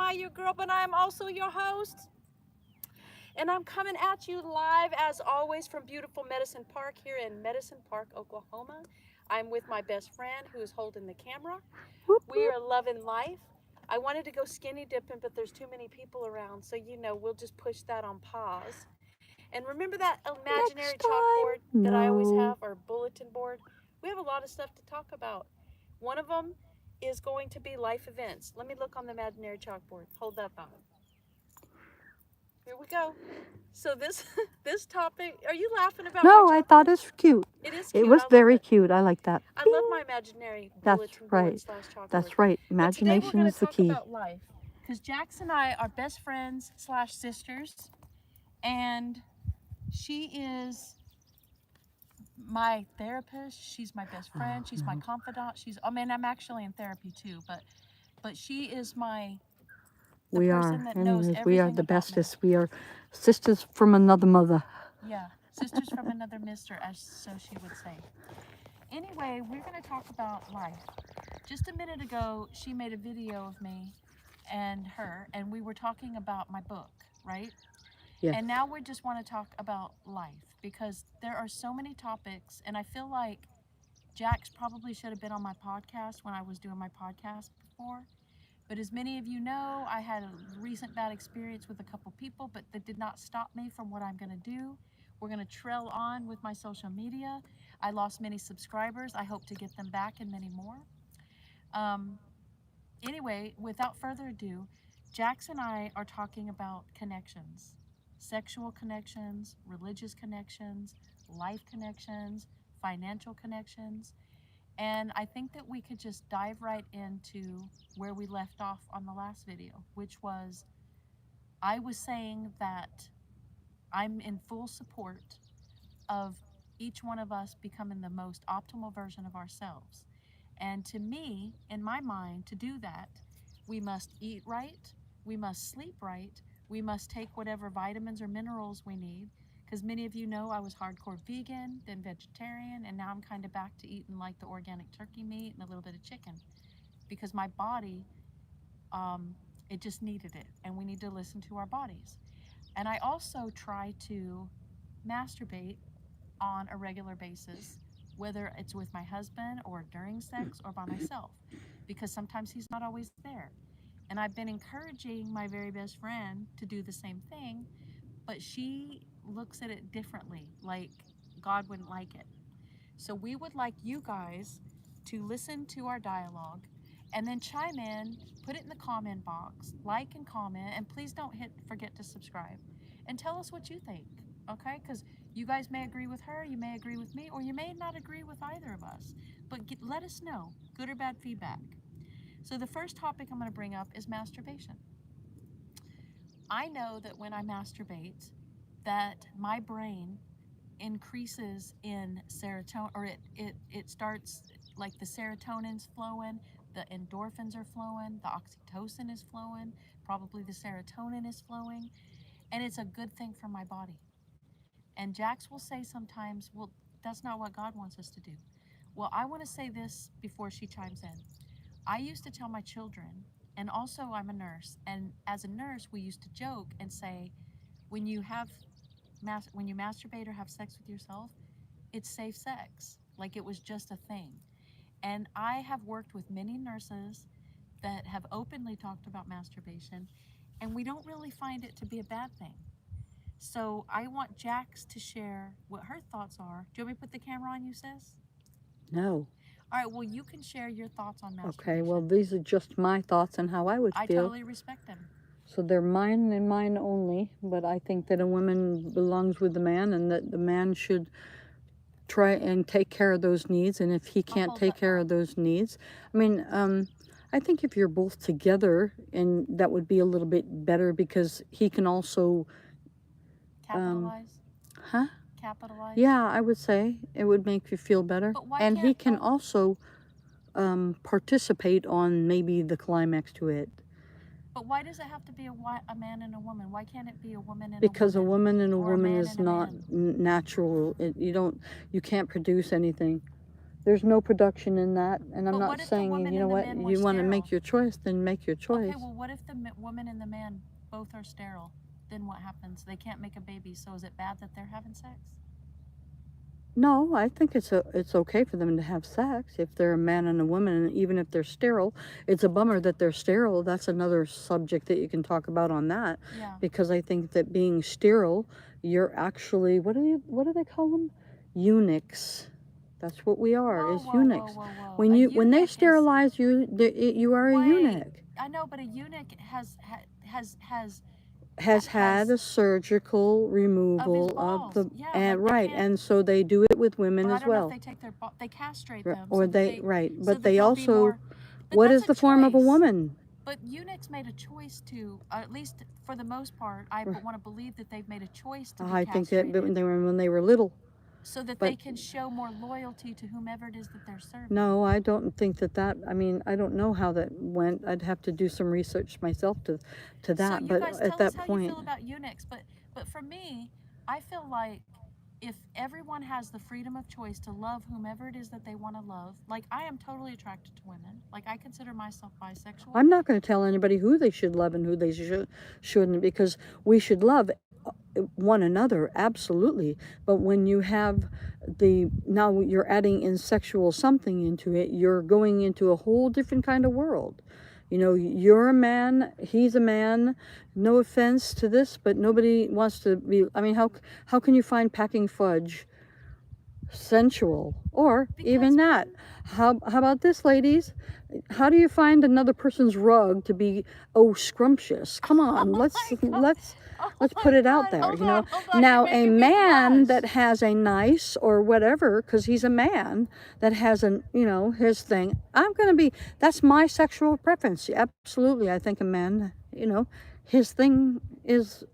Hi, your girl, but I am also your host. And I'm coming at you live, as always, from beautiful Medicine Park here in Medicine Park, Oklahoma. I'm with my best friend who is holding the camera. Whoop, We whoop. are loving life. I wanted to go skinny dipping, but there's too many people around, so we'll just push that on pause. And remember that imaginary Next time. chalkboard that I always No. have, or bulletin board? We have a lot of stuff to talk about. One of them is going to be life events. Let me look on the imaginary chalkboard. Hold that thought. Here we go. So this this topic, are you laughing about my No, I thought chalkboard? it's cute. It is It cute. was I love very it. cute. I like that. I love Bing. my imaginary That's bulletin board right. slash chalkboard. That's right. But today we're Imagination going to is the talk key. about life, because Jax and I are best friends slash sisters, and she is my therapist. She's my best friend. She's my confidant. I'm actually in therapy too, but she is the We person are. that knows Anyways, we are everything the about me. bestest. We are sisters from another mother. Yeah, sisters from another mister, as so she would say. Anyway, we're going to talk about life. Just a minute ago, she made a video of me and her, and we were talking about my book, right? Yes. And now we just want to talk about life, because there are so many topics, and I feel like Jax probably should have been on my podcast when I was doing my podcast before. But as many of you know, I had a recent bad experience with a couple people, but that did not stop me from what I'm going to do. We're going to trail on with my social media. I lost many subscribers. I hope to get them back and many more. Um, anyway, without further ado, Jax and I are talking about connections, sexual connections, religious connections, life connections, financial connections. And I think that we could just dive right into where we left off on the last video, which was I was saying that I'm in full support of each one of us becoming the most optimal version of ourselves. And to me, in my mind, to do that, we must eat right, we must sleep right, we must take whatever vitamins or minerals we need. Because many of you know I was hardcore vegan, then vegetarian, and now I'm kind of back to eating like the organic turkey meat and a little bit of chicken. Because my body, it just needed it, and we need to listen to our bodies. And I also try to masturbate on a regular basis, whether it's with my husband or during sex or by myself, because sometimes he's not always there. And I've been encouraging my very best friend to do the same thing, but she looks at it differently, like God wouldn't like it. So we would like you guys to listen to our dialogue and then chime in, put it in the comment box, like and comment, and please don't forget to subscribe. And tell us what you think, okay? Because you guys may agree with her, you may agree with me, or you may not agree with either of us. But let us know, good or bad feedback. So the first topic I'm going to bring up is masturbation. I know that when I masturbate, that my brain increases in serotonin, or it starts, like the serotonin's flowing, the endorphins are flowing, the oxytocin is flowing, probably the serotonin is flowing, and it's a good thing for my body. And Jax will say sometimes, well, that's not what God wants us to do. Well, I want to say this before she chimes in. I used to tell my children, and also I'm a nurse, and as a nurse, we used to joke and say, when you masturbate or have sex with yourself, it's safe sex. Like it was just a thing. And I have worked with many nurses that have openly talked about masturbation, and we don't really find it to be a bad thing. So I want Jax to share what her thoughts are. Do you want me to put the camera on you, sis? No. All right, well, you can share your thoughts on Okay, masturbation. well, these are just my thoughts and how I would I feel. totally respect them. So they're mine and mine only, but I think that a woman belongs with the man and that the man should try and take care of those needs. And if he can't take care of those needs, I mean, I think if you're both together, and that would be a little bit better because he can also Capitalize? Huh? Capitalize? Yeah, I would say it would make you feel better. But why And he can't can also participate on maybe the climax to it. But why does it have to be a man and a woman? Why can't it be a woman and Because a a woman and a or a woman man is and a not man? natural. You can't produce anything. There's no production in that, and I'm But not what if the saying, woman you know and the what, man were you want to make sterile? your choice, then make your choice. Okay, well, what if the woman and the man both are sterile? Then what happens? They can't make a baby, so is it bad that they're having sex? No, I think it's okay for them to have sex if they're a man and a woman, and even if they're sterile. It's a bummer that they're sterile. That's another subject that you can talk about on that, Yeah. because I think that being sterile, you're actually, what do they call them? Eunuchs. That's what we are, Whoa, is whoa, eunuchs. whoa, whoa, whoa. When A when they eunuch is sterilize you, you are a wait. eunuch. I know, but a eunuch has Has had a surgical of his removal of balls. the, Yeah, like and they right, can't. and so they do it with women Or I as don't know if well. they take their they castrate R- them so Or that they, they right, so but that they they'll be also, more. But what that's is a the form of a choice. woman? But eunuchs made a choice to, at least for the most part, I want to believe that they've made a choice to be I think that castrated when they were little. so that but- they can show more loyalty to whomever it is that they're serving. No, I don't think that, I mean, I don't know how that went. I'd have to do some research myself to that. So you But guys at tell that us how point, you feel about eunuchs, but for me, I feel like if everyone has the freedom of choice to love whomever it is that they want to love, like I am totally attracted to women. Like I consider myself bisexual. I'm not going to tell anybody who they should love and who they shouldn't, because we should love one another, absolutely. But when you have now you're adding in sexual something into it, you're going into a whole different kind of world. You know, you're a man, he's a man. No offense to this, but nobody wants to be, I mean, how can you find packing fudge sensual? Or Because even that, how about this, ladies? How do you find another person's rug to be scrumptious? Come on, let's put it out there. Hold You know, on, now you're a making me man blush. that has a nice or whatever, because he's a man that has his thing. That's my sexual preference. Absolutely, I think a man, his thing is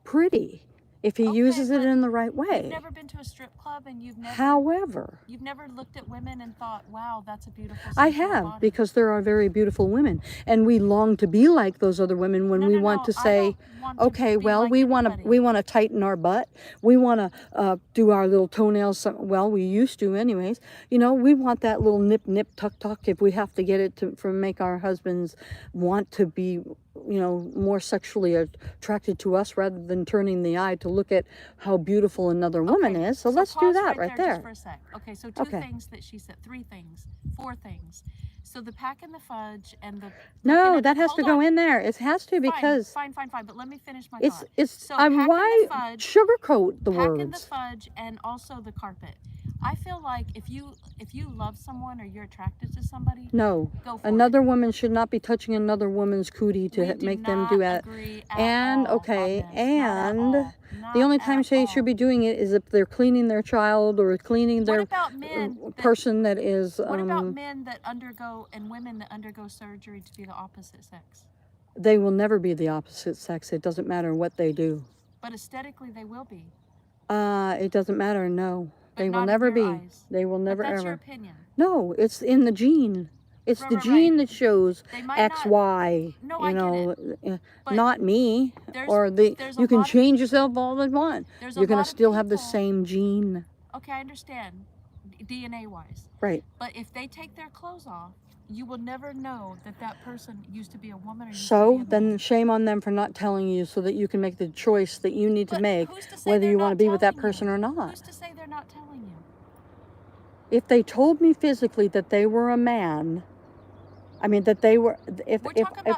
pretty if he uses it but in the right You've way. never been to a strip club and you've However, never looked at women and thought, wow, that's a beautiful I sensual have, body. because there are very beautiful women, and we long to be like those other women when we want to I say, don't want to okay, be well, like we want anybody. to tighten our butt, we want to do our little toenails. Well, we used to, anyways. You know, we want that little nip, nip, tuck, tuck if we have to get it to make our husbands want to be, more sexually attracted to us, rather than turning the eye to look at how beautiful another woman is. So let's do pause that right there. Just for a sec. Okay, so two things that she said, three things, four things. So the pack and the fudge and the No, that has to go in there. It has to, because fine. But let me finish my it's thought. it's. Pack Why and the fudge, sugarcoat the pack and the words? fudge, and also the carpet. I feel like if you love someone or you're attracted to somebody, No, go for another it. woman should not be touching another woman's cootie to make them do it. And okay, and the only time they should be doing it is if they're cleaning their child or cleaning their person that is. What about men that undergo and women that undergo surgery to be the opposite sex? They will never be the opposite sex. It doesn't matter what they do. But aesthetically, they will be. It doesn't matter. No, they will never be. They will never ever. That's your opinion. No, it's in the gene. It's the gene that shows X, Y. No, I get it. Not me. Or you can change yourself all you want. You're gonna still have the same gene. Okay, I understand, DNA wise. Right. But if they take their clothes off, you will never know that that person used to be a woman or used So to be a man. then shame on them for not telling you, so that you can make the choice that you need to make, whether you want to be with that person or not. Who's to say they're not telling you? If they told me physically that they were a man, I mean that they were, if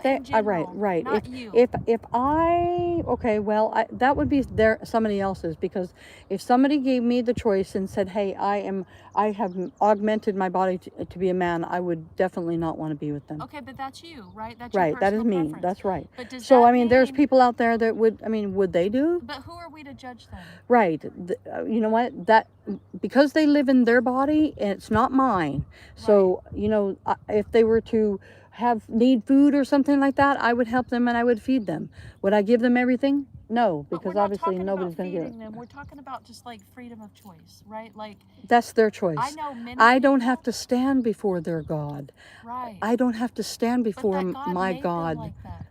they, right. Not you. If I, okay, well, that would be somebody else's, because if somebody gave me the choice and said, hey, I have augmented my body to be a man, I would definitely not want to be with them. Okay, but that's you, right? That's right. Your personal that is me. preference. That's right. But does so that I mean, there's people out there that would. I mean, would they do? But who are we to judge them? Right. You know what? Because they live in their body and it's not mine. So if they were to need food or something like that, I would help them and I would feed them. Would I give them everything? No, because obviously nobody's going to give it. We're talking about just like freedom of choice, right? Like that's their choice. I know many I don't have to stand before their God. Right. I don't have to stand before but that God my made God. them like that.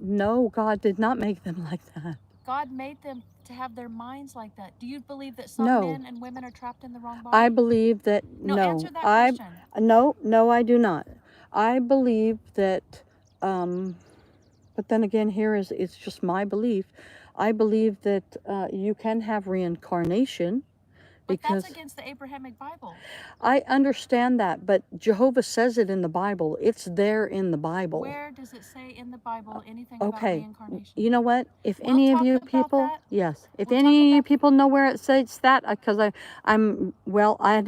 No, God did not make them like that. God made them to have their minds like that. Do you believe that some No. men and women are trapped in the wrong I body? believe that No, answer no. that question. No, I do not. I believe that but then again, here is it's just my belief. I believe that you can have reincarnation But that's because against the Abrahamic Bible. I understand that, but Jehovah says it in the Bible. It's there in the Bible. Where does it say in the Bible anything about Okay, reincarnation? you know what? If We'll any of talk you about people, that. yes, if We'll talk any of you about people know where it says that, because I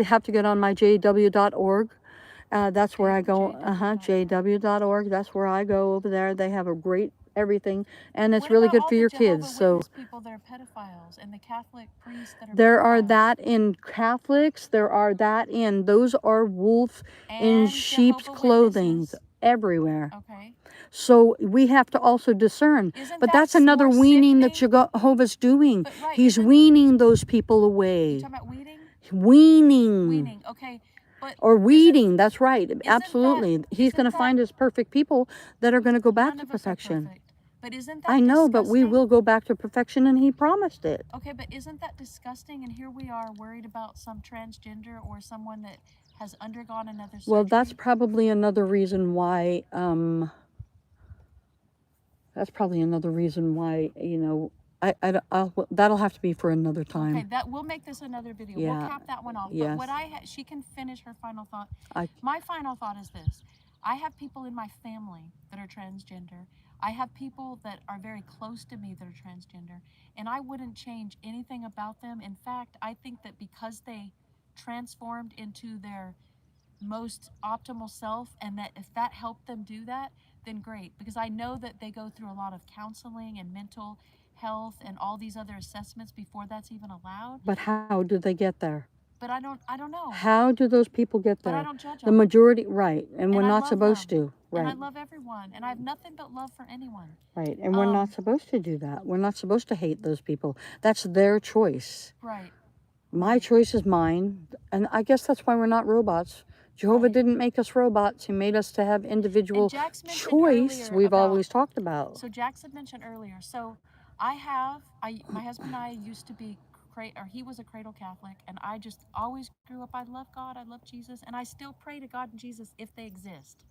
have to get on my jw.org. That's where I go. jw.org. That's where I go over there. They have a great everything, and it's what really about good all for the your Jehovah kids. So Witness people that are pedophiles and the Catholic priests that are there are pedophiles that in Catholics. There are that in those are wolf in and sheep's Jehovah clothing Witnesses? everywhere. Okay. So we have to also discern. Isn't But that that's another more weaning that sickening? Jehovah's doing. But right, He's isn't weaning those people you away. talking about weeding? Weaning. Weaning. Okay. But Or isn't weeding. That's right. isn't that Absolutely. He's going isn't to that find his perfect people that are going to go back none to of us are perfection. perfect. But isn't I that know, but we disgusting? will go back to perfection, and he promised it. Okay, but isn't that disgusting? And here we are worried about some transgender or someone that has undergone another Well, that's surgery. probably another reason why, that'll have to be for another Okay, time. that we'll make this another video. We'll Yeah. cap that one off. But Yes. what she can finish her final thought. I, My final thought is this. I have people in my family that are transgender. I have people that are very close to me that are transgender, and I wouldn't change anything about them. In fact, I think that because they transformed into their most optimal self, and that if that helped them do that, then great, because I know that they go through a lot of counseling and mental health and all these other assessments before that's even allowed. but how do they get there? But I don't know. How do those people get But I there? don't judge The them. majority, right, and we're And I not love supposed them. to, And I right, love everyone. And I have nothing but love for anyone. right, and we're not supposed to do that. We're not supposed to hate those people. That's their choice. Right. My Right. choice is mine, and I guess that's why we're not robots. Jehovah Right. didn't make us robots. He made us to have And individual Jax mentioned choice earlier we've about always talked about. so Jackson mentioned earlier. So my husband and I used to be he was a cradle Catholic, and I just always grew up. I love God, I love Jesus, and I still pray to God and Jesus if they exist.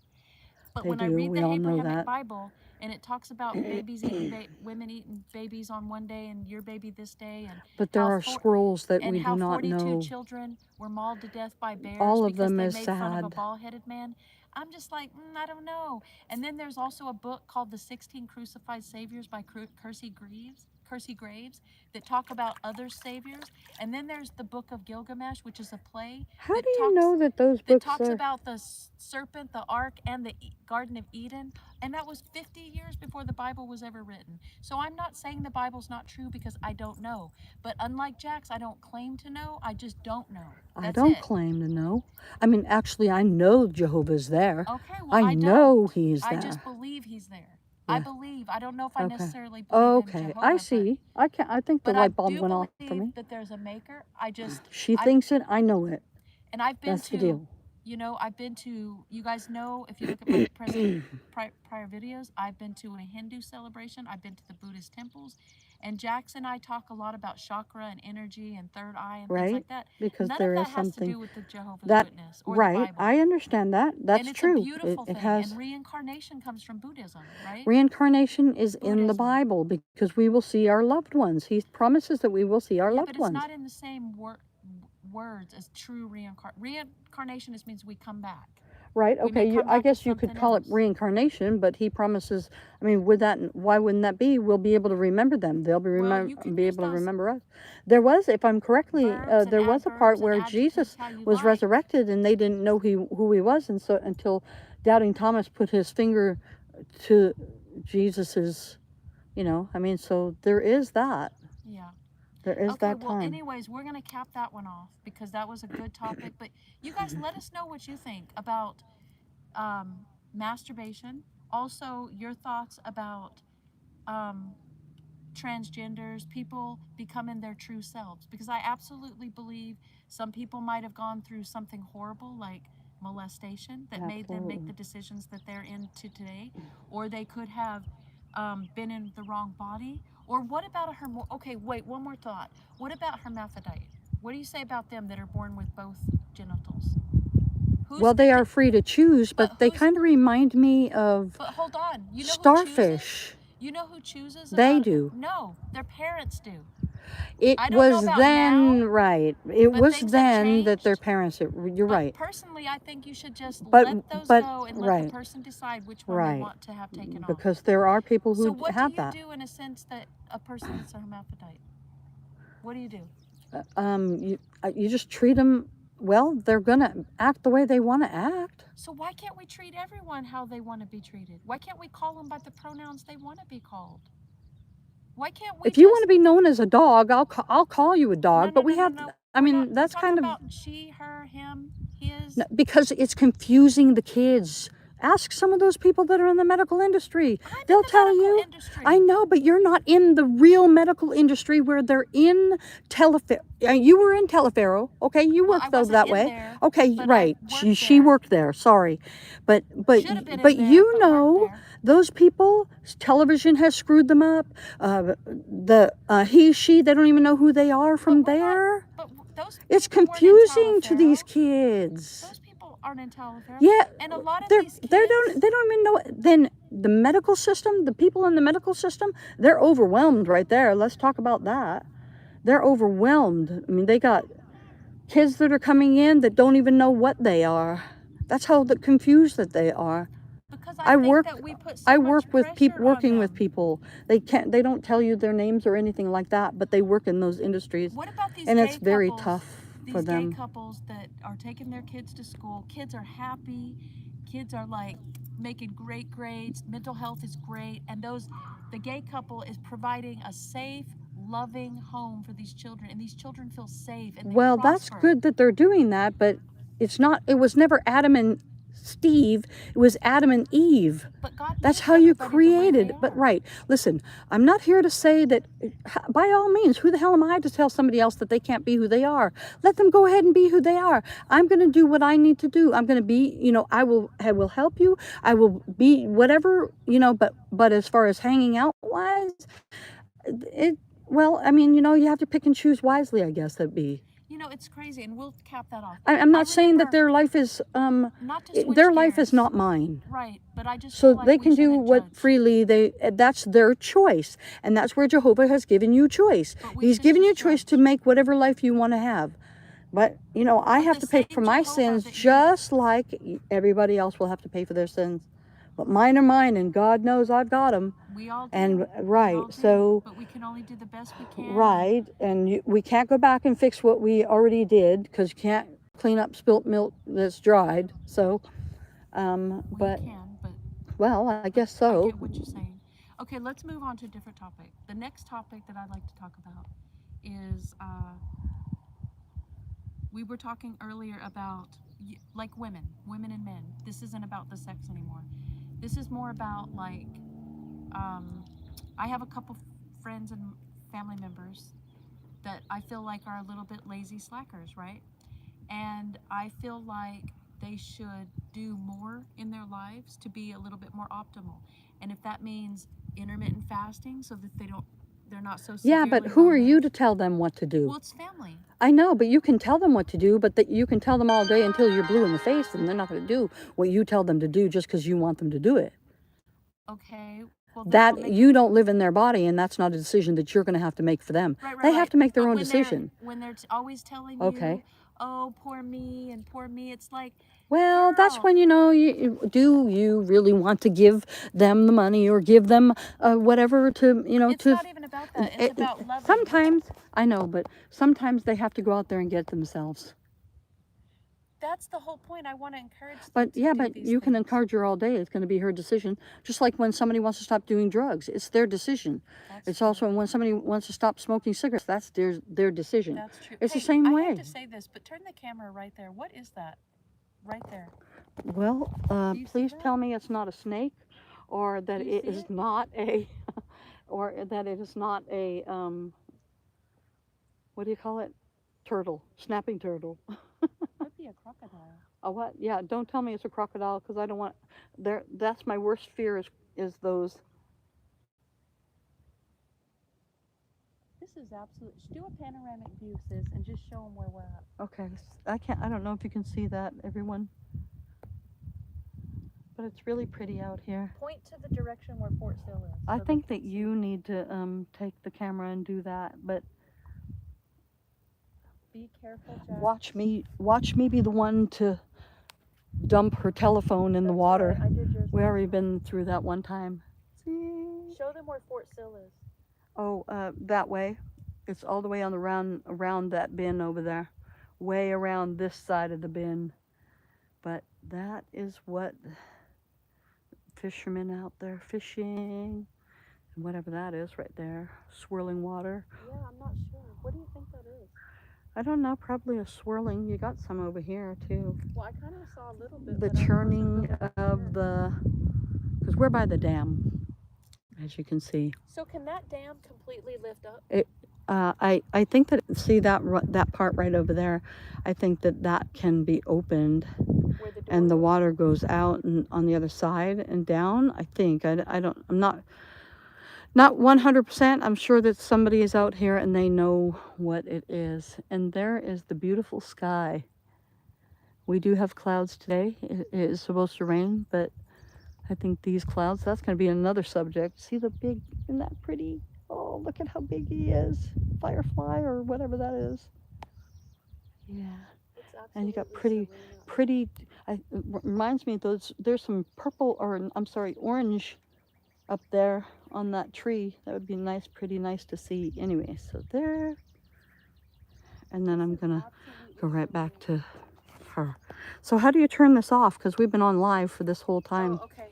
But They when I do. read We the all know Abrahamic that. Bible and it talks about babies eating women eating babies on one day and your baby this day, and But there are scrolls that we do how not 42 know. children were mauled to death by bears All of because them they is made fun of a sad. bald-headed man. I'm just like, I don't know. And then there's also a book called The 16 Crucified Saviors by Kersey Graves, that talk about other saviors. And then there's the Book of Gilgamesh, which is a play How do you know that those books are? about the serpent, the ark, and the Garden of Eden. And that was 50 years before the Bible was ever written. So I'm not saying the Bible's not true because I don't know. But unlike Jax, I don't claim to know. I just don't know. I That's don't it. claim to know. I mean, actually, I know Jehovah's there. Okay, well, I I know don't. he's I just there. believe he's there. I Yeah. believe. I don't know if I Okay. necessarily believe in Okay. I Jehovah, see. I can. I think the but I light bulb do went off for believe me. that there's a maker. She I've thinks it. I know it. and I've been That's the to, deal. I've been to, you guys know, if you look at my prior videos, I've been to a Hindu celebration, I've been to the Buddhist temples, and Jax and I talk a lot about chakra and energy and third eye and things Right? like that. Because None of there that is has to something do with the Jehovah's that. Witness or the Right. Bible. I understand that. That's And it's a true. beautiful It thing. has. And reincarnation comes from Buddhism, right? Reincarnation is in the Buddhism. Bible because we will see our loved ones. He promises that we will see our Yeah, loved but it's ones. not in the same words as true reincarnation. Reincarnation just means we come back. Right. We may Okay. come I back as guess you could something call it else. reincarnation, but he promises. I mean, would that? Why wouldn't that be? We'll be able to remember them. They'll be Well, you can be use able to those remember us. There was, if I'm correctly, verbs and there was a part adverbs and where adjectives Jesus how you was like. resurrected and they didn't know who he was, and so until doubting Thomas put his finger to Jesus's. I mean, so there is that. Yeah. There is Okay, that well, time. anyways, we're going to cap that one off because that was a good topic. But you guys, let us know what you think about masturbation. Also, your thoughts about um, transgenders, people becoming their true selves. Because I absolutely believe some people might have gone through something horrible like molestation that made them make the Absolutely. decisions that they're into today, or they could have been in the wrong body, Or what about a okay, wait, one more thought. What about hermaphrodite? What do you say about them that are born with both genitals? Who's Well, the they are free to choose, but but they who's kind of remind me of but hold on. You know who chooses? starfish. You know who chooses They about do. no, their parents do. It I don't know was about now, then, right. It but was things have then that their changed. parents, you're But right. personally, I think you should just But, let those but, go and let the right, person decide which one they right. want to have taken off. Because there are people So who what do have you that. do in a sense that a person that's a hermaphrodite? What do you do? You just treat them, well, they're going to act the way they want to act. So why can't we treat everyone how they want to be treated? Why can't we call them by the pronouns they want to be called? Why can't we If you want to just be known as a dog, I'll call you a no dog, no but no we no have, no. I We're not mean, we're that's talking kind of, about she, her, him, no, his. because it's confusing the kids. Ask some of those people that are in the medical industry. I'm in They'll the tell medical you. industry. I know, but you're not in the real medical industry where they're in Telefaro. You were in Telefaro, okay? You Well, I worked though wasn't that in way, there, okay? but I Right? worked She there. worked there. Sorry, but Should have been in there, you but worked know, there. those people. Television has screwed them up. The he she. They don't even know who they are But from we're not. there. But those It's people weren't in confusing to these Talifaro. kids. Those people aren't in Talifaro. Yeah, And a lot of they're these kids. they don't even know. Then the medical system, the people in the medical system, they're overwhelmed right there. Let's talk about that. They're overwhelmed. I mean, they got kids that are coming in that don't even know what they are. That's how confused that they are. Because I I think work that we put I so work much with pressure people on working with them. people. They don't tell you their names or anything like that, but they work in those industries, What about these and gay it's very couples? tough for These gay them. couples that are taking their kids to school. Kids are happy. Kids are like making great grades. Mental health is great. And the gay couple is providing a safe, loving home for these children. And these children feel safe and they Well, that's prosper. good that they're doing that, but it's not, it was never Adam and Steve, it was Adam and Eve. But God That's makes how you everybody the way they created. But are. right, listen, I'm not here to say that, by all means, who the hell am I to tell somebody else that they can't be who they are? Let them go ahead and be who they are. I'm going to do what I need to do. I'm going to be, I will help you. I will be whatever, but as far as hanging out wise, well, I mean, you have to pick and choose wisely, I guess that'd be. It's crazy, and we'll cap that off. I'm I not saying that remember, their life is not to switch their life is gears, not mine. right? But I just So feel like they we can do shouldn't what judge. freely that's their choice, and that's where Jehovah has given you choice. But we He's shouldn't given you choice to judge. make whatever life you want to have. But I But have the to pay for same my Jehovah sins that you're just like everybody else will have to pay for their sins. But mine are mine, and God knows I've got them. we all do. And We right, all do. so But we can only do the best we can. right, and we can't go back and fix what we already did because you can't clean up spilt milk that's dried. So, We but can, but well, I guess I so. get what you're saying. Okay, let's move on to a different topic. The next topic that I'd like to talk about is we were talking earlier about like women and men. This isn't about the sex anymore. This is more about like um, I have a couple friends and family members that I feel like are a little bit lazy slackers, right? And I feel like they should do more in their lives to be a little bit more optimal. And if that means intermittent fasting so that they're not so Yeah, severely but who are you malnourished. to tell them what to do? Well, it's family. I know, but you can tell them what to do, but that you can tell them all day until you're blue in the face, and they're not going to do what you tell them to do just because you want them to do it. Okay. Well, then I'll That make you don't live in their body, and that's not a decision that you're going to have to make for them. right, right, They right. have to make their But own when decision. they're always telling Okay. you, "Oh, poor me," and "poor me," it's like, Well, that's girl, when do you really want to give them the money or give them whatever to it's to. not even about that. It's It, about loving. sometimes I know, but sometimes they have to go out there and get it themselves. That's the whole point. I want to encourage them But to yeah, do but these you can things. encourage her all day. It's going to be her decision. Just like when somebody wants to stop doing drugs, it's their decision. That's It's true. also when somebody wants to stop smoking cigarettes, that's their decision. That's true. It's Hey, the same I way. have to say this, but turn the camera right there. What is that? Right there. Well, Do you see please that? tell me it's not a snake, or that Do you it see is it? not a, or that it is not a what do you call it? Turtle, snapping turtle. Could be a crocodile. A what? Yeah, don't tell me it's a crocodile because I don't want. There, that's my worst fear is those. is absolutely. Do a panoramic view, sis, and just show them where we're at. Okay, I don't know if you can see that, everyone. But it's really pretty out here. Point to the direction where Fort Sill is. I think that you need to take the camera and do that, but be careful, Jack. Watch me be the one to dump her telephone in the water. Right. I did yours. We already been through that one time. See? Show them where Fort Sill is. Oh, that way. It's all the way on the around that bin over there. Way around this side of the bin. But that is what fishermen out there fishing. And whatever that is right there. Swirling water. Yeah, I'm not sure. What do you think that is? I don't know, probably a swirling. You got some over here too. Well, I kind of saw a little bit. The churning of the, because we're by the dam, as you can see. So can that dam completely lift up? I think that, see that part right over there, I think that can be opened and the water goes out and on the other side and down. I think, I'm not 100%. I'm sure that somebody is out here and they know what it is. And there is the beautiful sky. We do have clouds today. It is supposed to rain, but I think these clouds, that's going to be another subject. See the big, isn't that pretty? Oh, look at how big he is. Firefly or whatever that is. Yeah. And you got pretty, it reminds me of those, there's some purple, or I'm sorry, orange up there on that tree. That would be nice, pretty nice to see. Anyway, so there. And then I'm going to go right back to her. So how do you turn this off? Because we've been on live for this whole time. Oh, okay.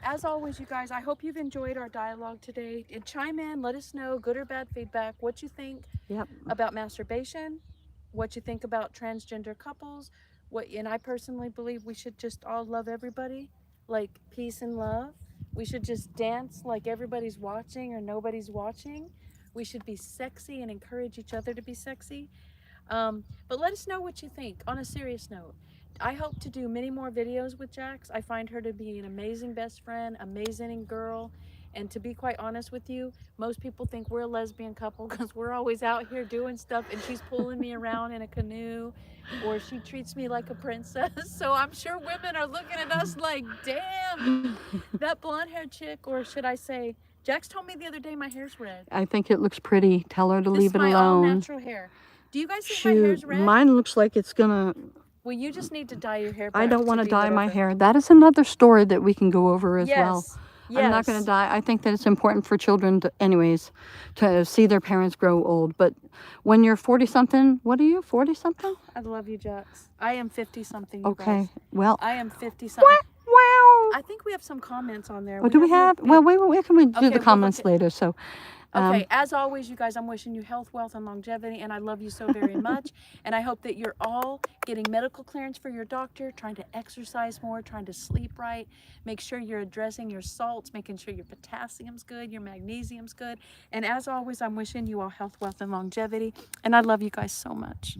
As always, you guys, I hope you've enjoyed our dialogue today. And chime in, let us know, good or bad feedback, what you think about masturbation, what you think about transgender couples, and I personally believe we should just all love everybody, like peace and love. We should just dance like everybody's watching or nobody's watching. We should be sexy and encourage each other to be sexy. But let us know what you think. On a serious note, I hope to do many more videos with Jax. I find her to be an amazing best friend, amazing girl. And to be quite honest with you, most people think we're a lesbian couple because we're always out here doing stuff and she's pulling me around in a canoe or she treats me like a princess. So I'm sure women are looking at us like, damn, that blonde-haired chick, or should I say, Jax told me the other day my hair's red. I think it looks pretty. Tell her to leave it alone. This is my all natural hair. Do you guys think my hair's red? Mine looks like it's gonna... Well, you just need to dye your hair back. I don't want to dye my hair. That is another story that we can go over as well. Yes. I'm not going to dye. I think that it's important for children to, anyways, to see their parents grow old. But when you're 40-something, what are you, 40-something? I love you, Jax. I am 50-something, Okay, guys. well. I am 50-something. Wow. I think we have some comments on there. Oh, do we have? Well, wait, can we do the comments later? So. Okay, as always, you guys, I'm wishing you health, wealth, and longevity, and I love you so very much. And I hope that you're all getting medical clearance for your doctor, trying to exercise more, trying to sleep right. Make sure you're addressing your salts, making sure your potassium's good, your magnesium's good. And as always, I'm wishing you all health, wealth, and longevity. And I love you guys so much.